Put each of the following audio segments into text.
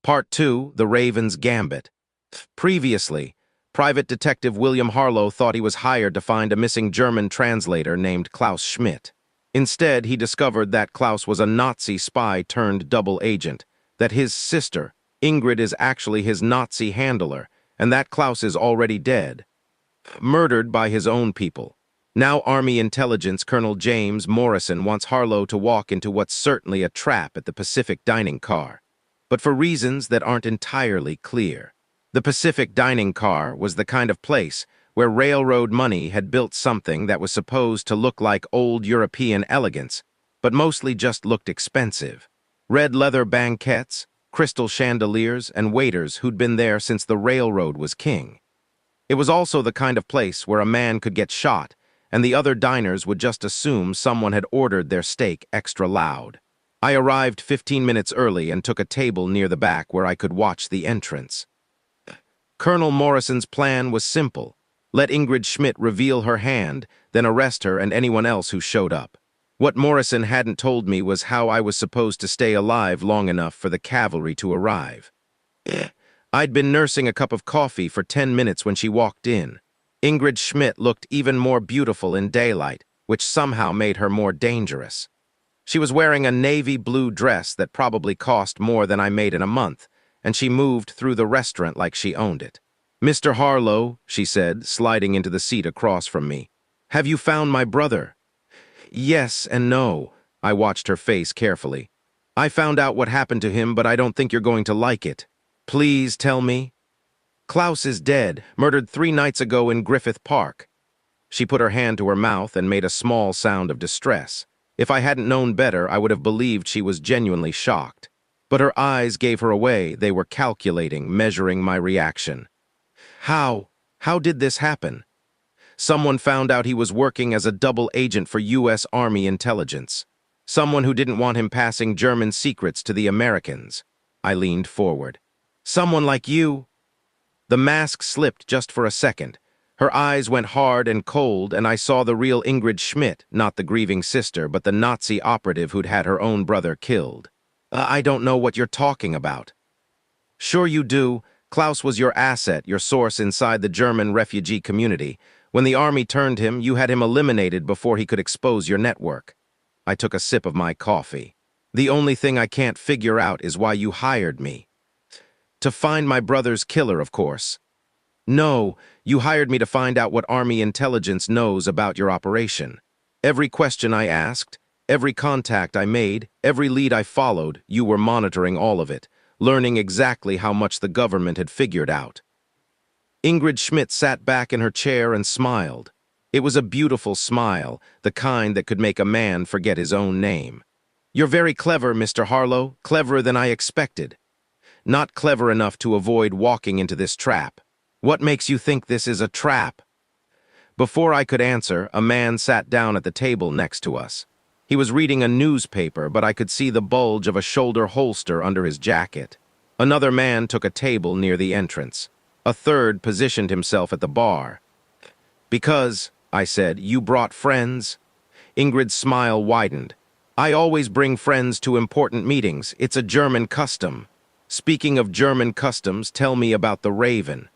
Part 2, The Raven's Gambit. Previously, Private Detective William Harlow thought he was hired to find a missing German translator named Klaus Schmidt. Instead, he discovered that Klaus was a Nazi spy turned double agent, that his sister, Ingrid, is actually his Nazi handler, and that Klaus is already dead, murdered by his own people. Now Army Intelligence Colonel James Morrison wants Harlow to walk into what's certainly a trap at the Pacific dining car, but for reasons that aren't entirely clear. The Pacific dining car was the kind of place where railroad money had built something that was supposed to look like old European elegance, but mostly just looked expensive. Red leather banquettes, crystal chandeliers, and waiters who'd been there since the railroad was king. It was also the kind of place where a man could get shot, and the other diners would just assume someone had ordered their steak extra loud. I arrived 15 minutes early and took a table near the back where I could watch the entrance. Colonel Morrison's plan was simple. Let Ingrid Schmidt reveal her hand, then arrest her and anyone else who showed up. What Morrison hadn't told me was how I was supposed to stay alive long enough for the cavalry to arrive. I'd been nursing a cup of coffee for 10 minutes when she walked in. Ingrid Schmidt looked even more beautiful in daylight, which somehow made her more dangerous. She was wearing a navy blue dress that probably cost more than I made in a month, and she moved through the restaurant like she owned it. "Mr. Harlow," she said, sliding into the seat across from me. "Have you found my brother?" "Yes and no." I watched her face carefully. "I found out what happened to him, but I don't think you're going to like it. Please tell me." "Klaus is dead, murdered 3 nights ago in Griffith Park." She put her hand to her mouth and made a small sound of distress. If I hadn't known better, I would have believed she was genuinely shocked. But her eyes gave her away. They were calculating, measuring my reaction. How did this happen?" "Someone found out he was working as a double agent for U.S. Army intelligence. Someone who didn't want him passing German secrets to the Americans." I leaned forward. "Someone like you?" The mask slipped just for a second. Her eyes went hard and cold, and I saw the real Ingrid Schmidt, not the grieving sister, but the Nazi operative who'd had her own brother killed. "I don't know what you're talking about." "Sure you do. Klaus was your asset, your source inside the German refugee community. When the army turned him, you had him eliminated before he could expose your network." I took a sip of my coffee. "The only thing I can't figure out is why you hired me." "To find my brother's killer, of course." "No, you hired me to find out what Army intelligence knows about your operation. Every question I asked, every contact I made, every lead I followed, you were monitoring all of it, learning exactly how much the government had figured out." Ingrid Schmidt sat back in her chair and smiled. It was a beautiful smile, the kind that could make a man forget his own name. "You're very clever, Mr. Harlow, cleverer than I expected. Not clever enough to avoid walking into this trap. What makes you think this is a trap?" Before I could answer, a man sat down at the table next to us. He was reading a newspaper, but I could see the bulge of a shoulder holster under his jacket. Another man took a table near the entrance. A third positioned himself at the bar. "Because," I said, "you brought friends?" Ingrid's smile widened. "I always bring friends to important meetings. It's a German custom." "Speaking of German customs, tell me about the Raven."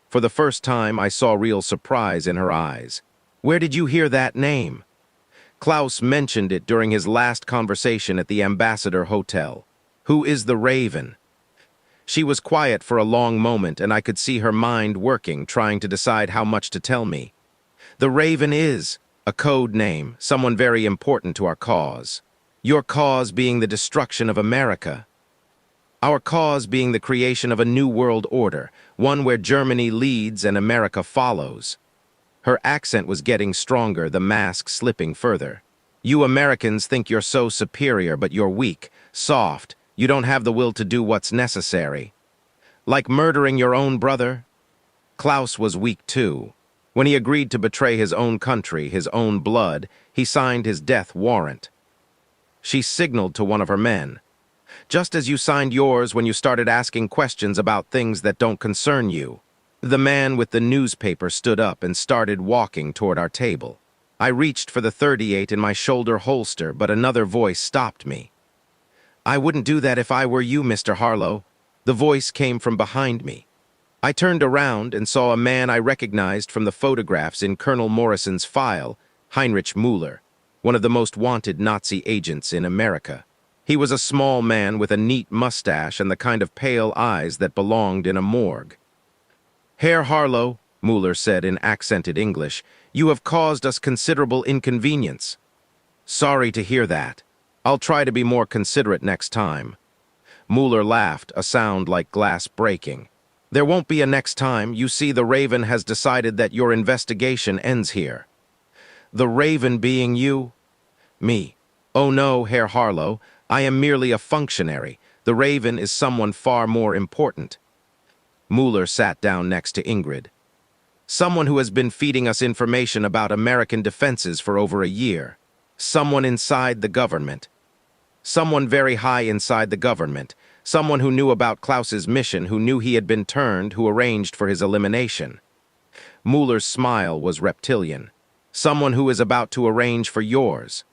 For the first time, I saw real surprise in her eyes. "Where did you hear that name?" "Klaus mentioned it during his last conversation at the Ambassador Hotel." "Who is the Raven?" She was quiet for a long moment, and I could see her mind working, trying to decide how much to tell me. "The Raven is a code name, someone very important to our cause. Your cause being the destruction of America. Our cause being the creation of a new world order, one where Germany leads and America follows." Her accent was getting stronger, the mask slipping further. "You Americans think you're so superior, but you're weak, soft. You don't have the will to do what's necessary. Like murdering your own brother?" Klaus was weak too. When he agreed to betray his own country, his own blood, he signed his death warrant. She signaled to one of her men. "Just as you signed yours when you started asking questions about things that don't concern you." The man with the newspaper stood up and started walking toward our table. I reached for the .38 in my shoulder holster, but another voice stopped me. "I wouldn't do that if I were you, Mr. Harlow. The voice came from behind me. I turned around and saw a man I recognized from the photographs in Colonel Morrison's file, Heinrich Müller, one of the most wanted Nazi agents in America. He was a small man with a neat mustache and the kind of pale eyes that belonged in a morgue. "Herr Harlow," Müller said in accented English, "you have caused us considerable inconvenience." "Sorry to hear that. I'll try to be more considerate next time." Müller laughed, a sound like glass breaking. "There won't be a next time. You see, the Raven has decided that your investigation ends here." "The Raven being you?" "Me. Oh no, Herr Harlow. I am merely a functionary. The Raven is someone far more important." Müller sat down next to Ingrid. "Someone who has been feeding us information about American defenses for over a year. Someone inside the government. Someone very high inside the government. Someone who knew about Klaus's mission, who knew he had been turned, who arranged for his elimination." Müller's smile was reptilian. "Someone who is about to arrange for yours."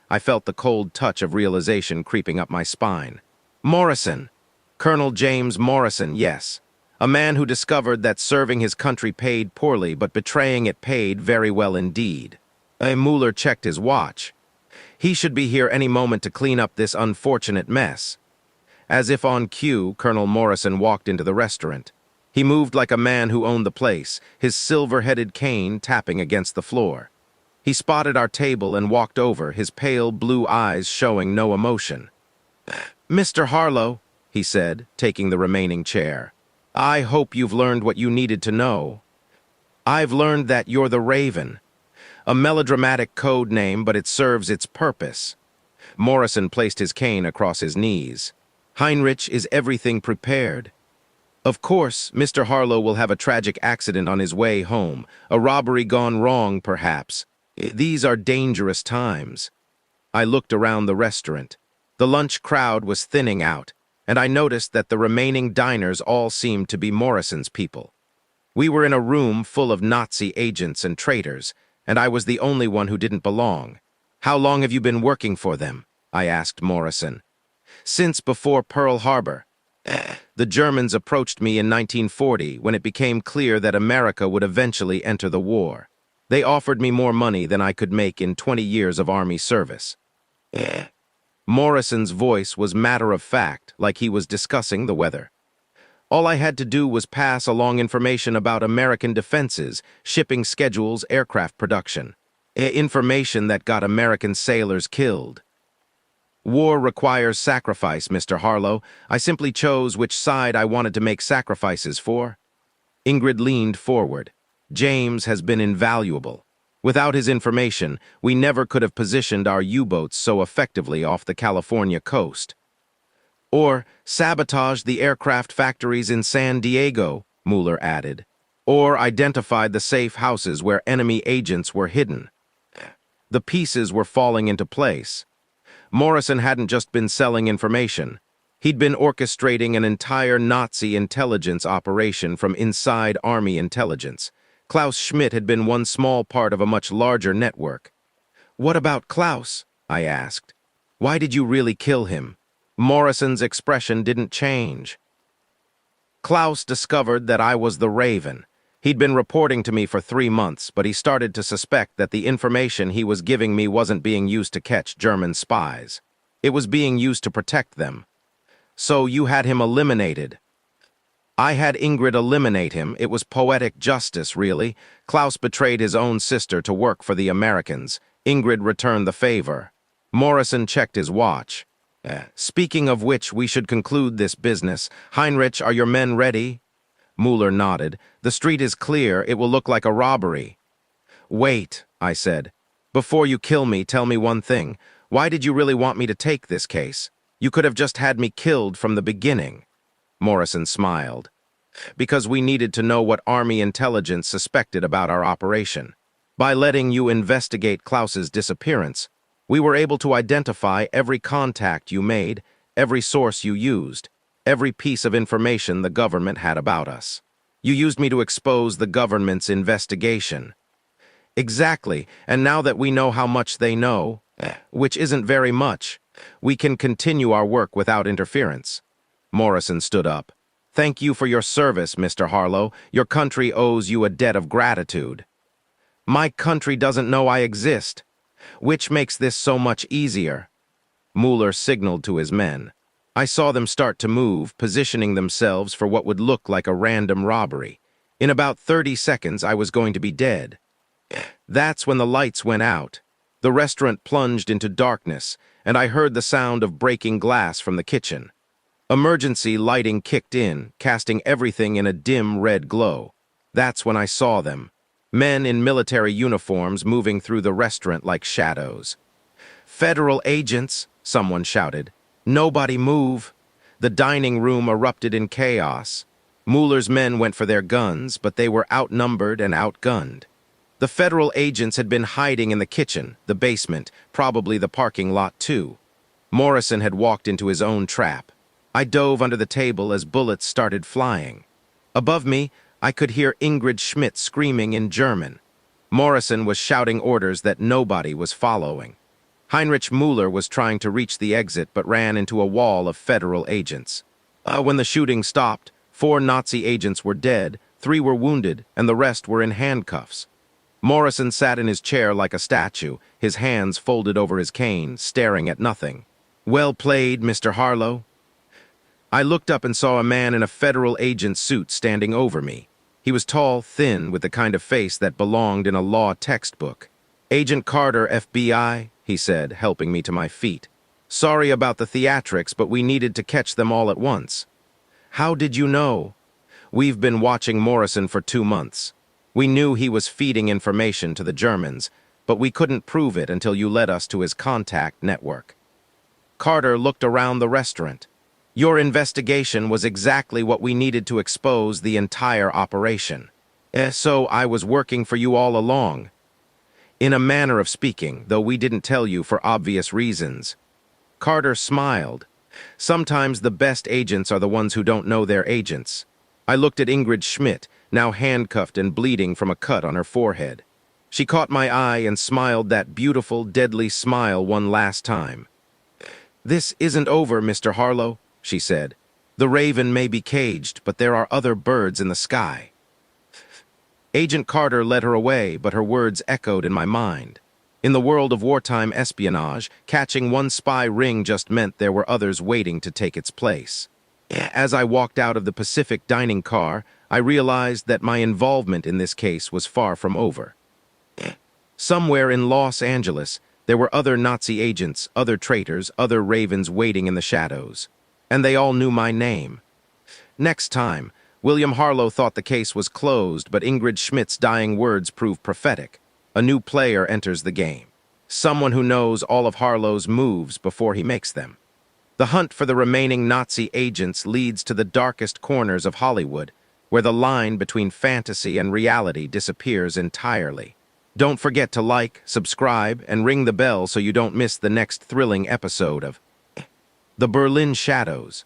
I felt the cold touch of realization creeping up my spine. Morrison. Colonel James Morrison, yes. A man who discovered that serving his country paid poorly, but betraying it paid very well indeed. Müller checked his watch. He should be here any moment to clean up this unfortunate mess. As if on cue, Colonel Morrison walked into the restaurant. He moved like a man who owned the place, his silver-headed cane tapping against the floor. He spotted our table and walked over, his pale blue eyes showing no emotion. "Mr. Harlow," he said, taking the remaining chair, "I hope you've learned what you needed to know. I've learned that you're the Raven. A melodramatic code name, but it serves its purpose." Morrison placed his cane across his knees. "Heinrich, is everything prepared?" "Of course, Mr. Harlow will have a tragic accident on his way home, a robbery gone wrong, perhaps. These are dangerous times." I looked around the restaurant. The lunch crowd was thinning out, and I noticed that the remaining diners all seemed to be Morrison's people. We were in a room full of Nazi agents and traitors, and I was the only one who didn't belong. "How long have you been working for them?" I asked Morrison. "Since before Pearl Harbor. The Germans approached me in 1940 when it became clear that America would eventually enter the war. They offered me more money than I could make in 20 years of Army service." Morrison's voice was matter-of-fact, like he was discussing the weather. "All I had to do was pass along information about American defenses, shipping schedules, aircraft production. Information that got American sailors killed. War requires sacrifice, Mr. Harlow. I simply chose which side I wanted to make sacrifices for." Ingrid leaned forward. "James has been invaluable. Without his information, we never could have positioned our U-boats so effectively off the California coast. Or sabotaged the aircraft factories in San Diego," Müller added. "Or identified the safe houses where enemy agents were hidden." The pieces were falling into place. Morrison hadn't just been selling information. He'd been orchestrating an entire Nazi intelligence operation from inside Army intelligence. Klaus Schmidt had been one small part of a much larger network. "What about Klaus?" I asked. "Why did you really kill him?" Morrison's expression didn't change. "Klaus discovered that I was the Raven. He'd been reporting to me for 3 months, but he started to suspect that the information he was giving me wasn't being used to catch German spies. It was being used to protect them. So you had him eliminated." "I had Ingrid eliminate him. It was poetic justice, really. Klaus betrayed his own sister to work for the Americans. Ingrid returned the favor." Morrison checked his watch. "Speaking of which, we should conclude this business. Heinrich, are your men ready?" Müller nodded. "The street is clear. It will look like a robbery." "Wait," I said. "Before you kill me, tell me one thing. Why did you really want me to take this case? You could have just had me killed from the beginning." Morrison smiled. "Because we needed to know what Army intelligence suspected about our operation. By letting you investigate Klaus's disappearance, we were able to identify every contact you made, every source you used, every piece of information the government had about us. You used me to expose the government's investigation." "Exactly, and now that we know how much they know, which isn't very much, we can continue our work without interference." Morrison stood up. Thank you for your service, Mr. Harlow. Your country owes you a debt of gratitude. My country doesn't know I exist, which makes this so much easier. Müller signaled to his men. I saw them start to move, positioning themselves for what would look like a random robbery. In about 30 seconds, I was going to be dead. That's when the lights went out. The restaurant plunged into darkness, and I heard the sound of breaking glass from the kitchen. Emergency lighting kicked in, casting everything in a dim red glow. That's when I saw them. Men in military uniforms moving through the restaurant like shadows. "Federal agents," someone shouted. "Nobody move." The dining room erupted in chaos. Müller's men went for their guns, but they were outnumbered and outgunned. The federal agents had been hiding in the kitchen, the basement, probably the parking lot too. Morrison had walked into his own trap. I dove under the table as bullets started flying. Above me, I could hear Ingrid Schmidt screaming in German. Morrison was shouting orders that nobody was following. Heinrich Müller was trying to reach the exit but ran into a wall of federal agents. When the shooting stopped, 4 Nazi agents were dead, 3 were wounded, and the rest were in handcuffs. Morrison sat in his chair like a statue, his hands folded over his cane, staring at nothing. "Well played, Mr. Harlow." I looked up and saw a man in a federal agent suit standing over me. He was tall, thin, with the kind of face that belonged in a law textbook. "Agent Carter, FBI," he said, helping me to my feet. "Sorry about the theatrics, but we needed to catch them all at once." "How did you know?" "We've been watching Morrison for 2 months. We knew he was feeding information to the Germans, but we couldn't prove it until you led us to his contact network." Carter looked around the restaurant. "Your investigation was exactly what we needed to expose the entire operation. So I was working for you all along." "In a manner of speaking, though we didn't tell you for obvious reasons." Carter smiled. "Sometimes the best agents are the ones who don't know they're agents." I looked at Ingrid Schmidt, now handcuffed and bleeding from a cut on her forehead. She caught my eye and smiled that beautiful, deadly smile one last time. "This isn't over, Mr. Harlow," she said. "The raven may be caged, but there are other birds in the sky." Agent Carter led her away, but her words echoed in my mind. In the world of wartime espionage, catching one spy ring just meant there were others waiting to take its place. As I walked out of the Pacific dining car, I realized that my involvement in this case was far from over. Somewhere in Los Angeles, there were other Nazi agents, other traitors, other ravens waiting in the shadows. And they all knew my name. Next time, William Harlow thought the case was closed, but Ingrid Schmidt's dying words proved prophetic. A new player enters the game. Someone who knows all of Harlow's moves before he makes them. The hunt for the remaining Nazi agents leads to the darkest corners of Hollywood, where the line between fantasy and reality disappears entirely. Don't forget to like, subscribe, and ring the bell so you don't miss the next thrilling episode of The Berlin Shadows.